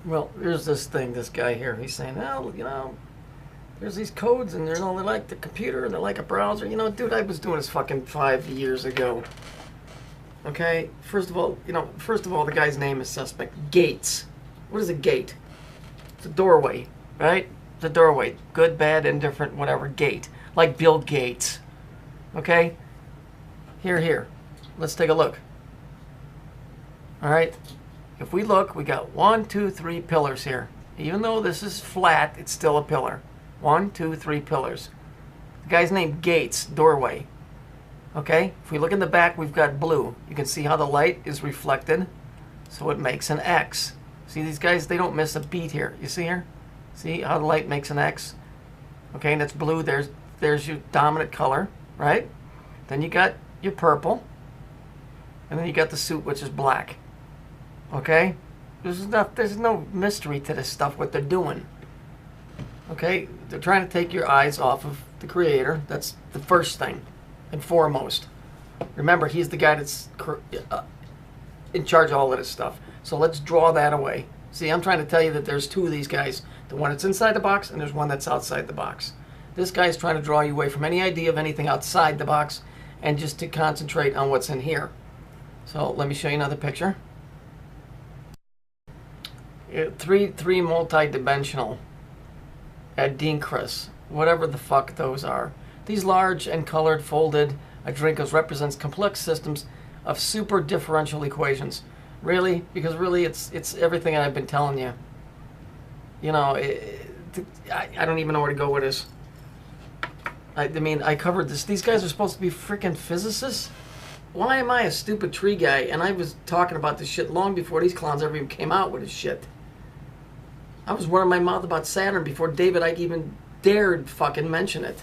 Well, here's this thing, this guy here. He's saying, oh, there's these codes and they're like the computer and they're like a browser. Dude, I was doing this fucking 5 years ago. Okay? First of all, the guy's name is suspect. Gates. What is a gate? It's a doorway, right? It's a doorway. Good, bad, indifferent, whatever. Gate. Like Bill Gates. Okay? Here. Let's take a look. All right? If we look, we got 1, 2, 3 pillars here. Even though this is flat, it's still a pillar. 1, 2, 3 pillars. The guy's named Gates, doorway. Okay? If we look in the back, we've got blue. You can see how the light is reflected, so it makes an X. See, these guys, they don't miss a beat here. You see here? See how the light makes an X? Okay, and it's blue. There's your dominant color, right? Then you got your purple. And then you got the suit, which is black. Okay? There's no mystery to this stuff, what they're doing. Okay? They're trying to take your eyes off of the creator. That's the first thing and foremost. Remember, he's the guy that's in charge of all of this stuff. So let's draw that away. See, I'm trying to tell you that there's two of these guys. The one that's inside the box and there's one that's outside the box. This guy's trying to draw you away from any idea of anything outside the box and just to concentrate on what's in here. So let me show you another picture. Three multi-dimensional adinkras, whatever the fuck those are. These large and colored folded adrinkas represents complex systems of super differential equations. Really? Because really it's everything I've been telling you. I don't even know where to go with this. I mean, I covered this. These guys are supposed to be freaking physicists? Why am I a stupid tree guy? And I was talking about this shit long before these clowns ever even came out with this shit. I was running my mouth about Saturn before David Icke even dared fucking mention it.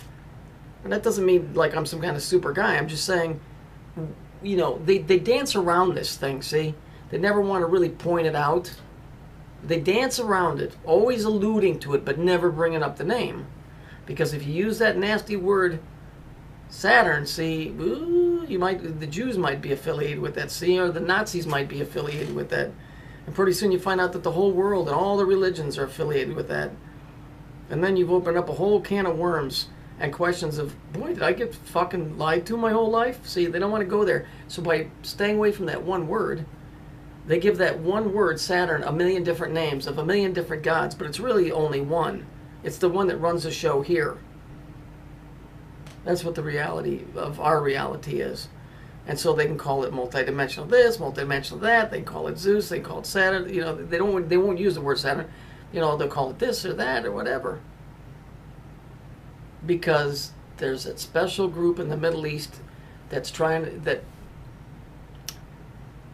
And that doesn't mean like I'm some kind of super guy. I'm just saying, they dance around this thing, see? They never want to really point it out. They dance around it, always alluding to it, but never bringing up the name. Because if you use that nasty word Saturn, see, ooh, the Jews might be affiliated with that, see, or the Nazis might be affiliated with that. And pretty soon you find out that the whole world and all the religions are affiliated with that. And then you've opened up a whole can of worms and questions of, boy, did I get fucking lied to my whole life? See, they don't want to go there. So by staying away from that one word, they give that one word, Saturn, a million different names of a million different gods, but it's really only one. It's the one that runs the show here. That's what the reality of our reality is. And so they can call it multidimensional this, multidimensional that. They can call it Zeus. They call it Saturn. They won't use the word Saturn. They'll call it this or that or whatever. Because there's a special group in the Middle East that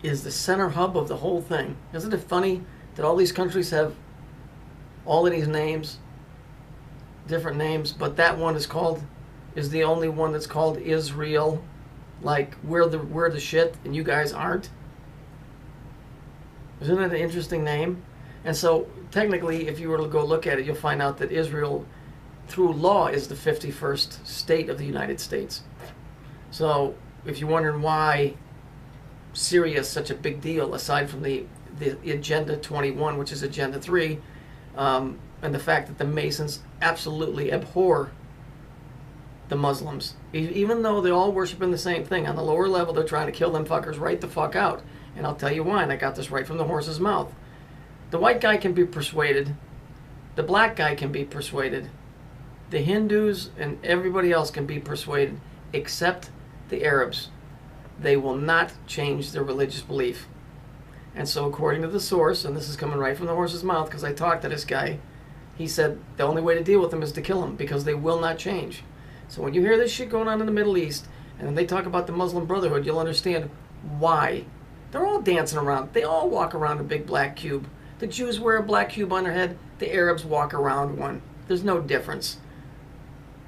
is the center hub of the whole thing. Isn't it funny that all these countries have all of these names, different names, but that one is the only one that's called Israel. Like we're the shit and you guys aren't. Isn't that an interesting name? And so technically, if you were to go look at it, you'll find out that Israel, through law, is the 51st state of the United States. So if you're wondering why Syria is such a big deal, aside from the Agenda 21, which is Agenda 3, and the fact that the Masons absolutely abhor the Muslims. Even though they all worship in the same thing, on the lower level they're trying to kill them fuckers right the fuck out. And I'll tell you why, and I got this right from the horse's mouth. The white guy can be persuaded. The black guy can be persuaded. The Hindus and everybody else can be persuaded, except the Arabs. They will not change their religious belief. And so according to the source, and this is coming right from the horse's mouth because I talked to this guy, he said the only way to deal with them is to kill them because they will not change. So when you hear this shit going on in the Middle East, and then they talk about the Muslim Brotherhood, you'll understand why. They're all dancing around. They all walk around a big black cube. The Jews wear a black cube on their head. The Arabs walk around one. There's no difference.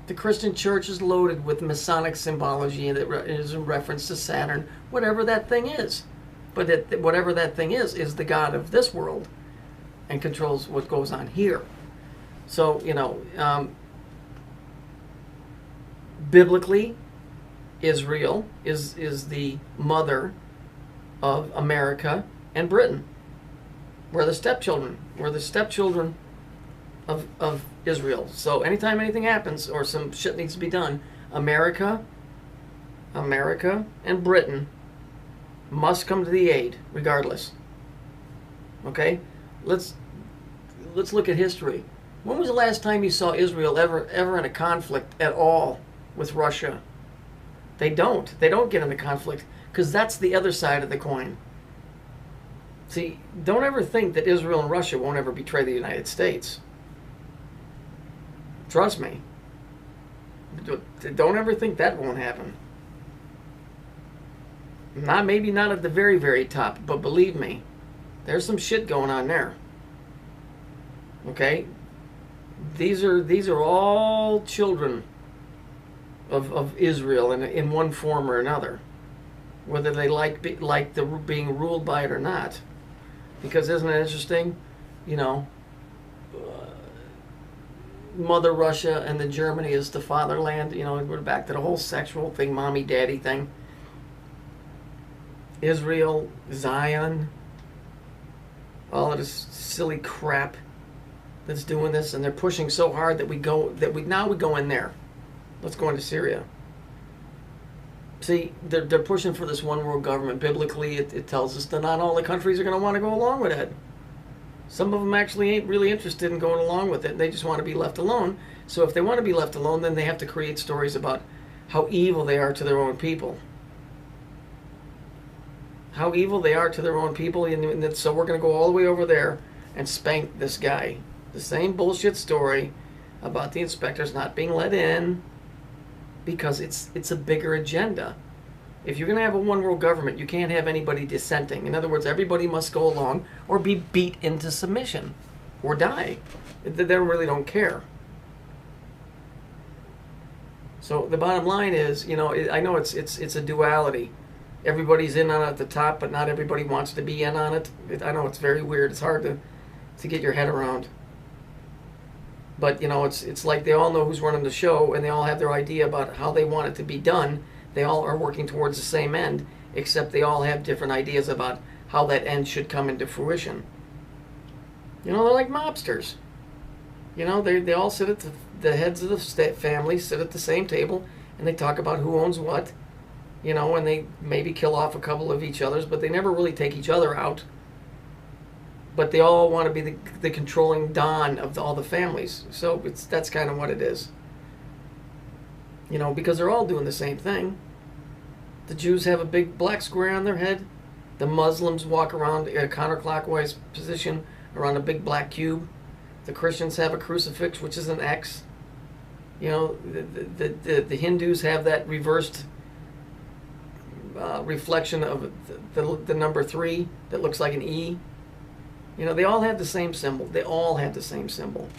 The Christian church is loaded with Masonic symbology that is in reference to Saturn, whatever that thing is. But whatever that thing is the god of this world and controls what goes on here. So, biblically, Israel is the mother of America and Britain. We're the stepchildren. We're the stepchildren of Israel. So anytime anything happens or some shit needs to be done, America and Britain must come to the aid, regardless. Okay? Let's look at history. When was the last time you saw Israel ever in a conflict at all with Russia? They don't. They don't get into conflict because that's the other side of the coin. See, don't ever think that Israel and Russia won't ever betray the United States. Trust me. Don't ever think that won't happen. Maybe not at the very, very top, but believe me, there's some shit going on there. Okay? These are all children of Israel in one form or another, whether they like being ruled by it or not. Because isn't it interesting? You know, Mother Russia and then Germany is the fatherland. You know, we're back to the whole sexual thing, mommy, daddy thing. Israel, Zion, all of this silly crap that's doing this, and they're pushing so hard that we go in there. Let's go into Syria. See, they're pushing for this one world government. Biblically, it tells us that not all the countries are going to want to go along with it. Some of them actually ain't really interested in going along with it. They just want to be left alone. So if they want to be left alone, then they have to create stories about how evil they are to their own people. How evil they are to their own people. And so we're going to go all the way over there and spank this guy. The same bullshit story about the inspectors not being let in because it's a bigger agenda. If you're going to have a one world government, you can't have anybody dissenting. In other words, everybody must go along or be beat into submission or die. They really don't care. So the bottom line is, you know, I know it's a duality. Everybody's in on it at the top, but not everybody wants to be in on it. I know it's very weird. It's hard to get your head around. But, you know, it's like they all know who's running the show, and they all have their idea about how they want it to be done. They all are working towards the same end, except they all have different ideas about how that end should come into fruition. You know, they're like mobsters. You know, they all sit at the heads of the family, sit at the same table, and they talk about who owns what. You know, and they maybe kill off a couple of each other's, but they never really take each other out. But they all want to be the controlling don of all the families. So that's kind of what it is. You know, because they're all doing the same thing. The Jews have a big black square on their head. The Muslims walk around in a counterclockwise position around a big black cube. The Christians have a crucifix, which is an X. You know, the Hindus have that reversed reflection of the number 3 that looks like an E. You know, they all have the same symbol. They all have the same symbol.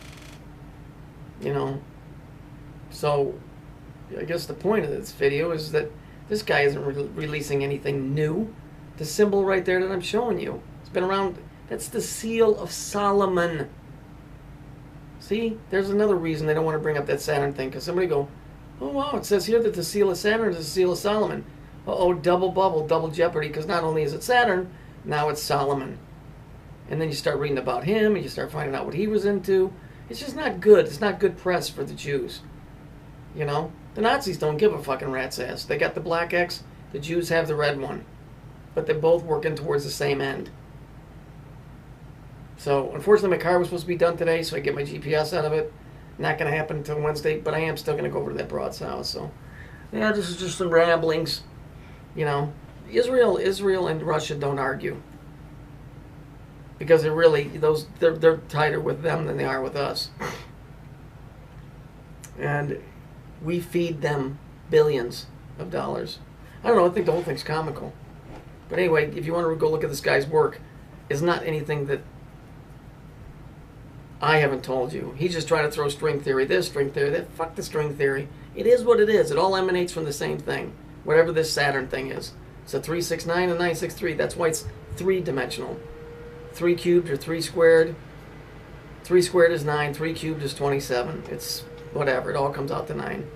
You know, so I guess the point of this video is that this guy isn't releasing anything new. The symbol right there that I'm showing you, it's been around. That's the seal of Solomon. See, there's another reason they don't want to bring up that Saturn thing, because somebody go, oh wow, it says here that the seal of Saturn is the seal of Solomon. Uh-oh, double bubble, double jeopardy, because not only is it Saturn, now it's Solomon. And then you start reading about him, and you start finding out what he was into. It's just not good. It's not good press for the Jews. You know? The Nazis don't give a fucking rat's ass. They got the black X, the Jews have the red one. But they're both working towards the same end. So, unfortunately, my car was supposed to be done today, so I get my GPS out of it. Not going to happen until Wednesday, but I am still going to go over to that broad's house. So, yeah, this is just some ramblings. You know, Israel and Russia don't argue. Because they're really, they're tighter with them than they are with us. And we feed them billions of dollars. I don't know, I think the whole thing's comical. But anyway, if you want to go look at this guy's work, it's not anything that I haven't told you. He's just trying to throw string theory this, string theory that. Fuck the string theory. It is what it is. It all emanates from the same thing. Whatever this Saturn thing is. It's a 369 and 963. That's why it's three-dimensional. 3 cubed or 3 squared. 3 squared is 9. 3 cubed is 27. It's whatever. It all comes out to 9.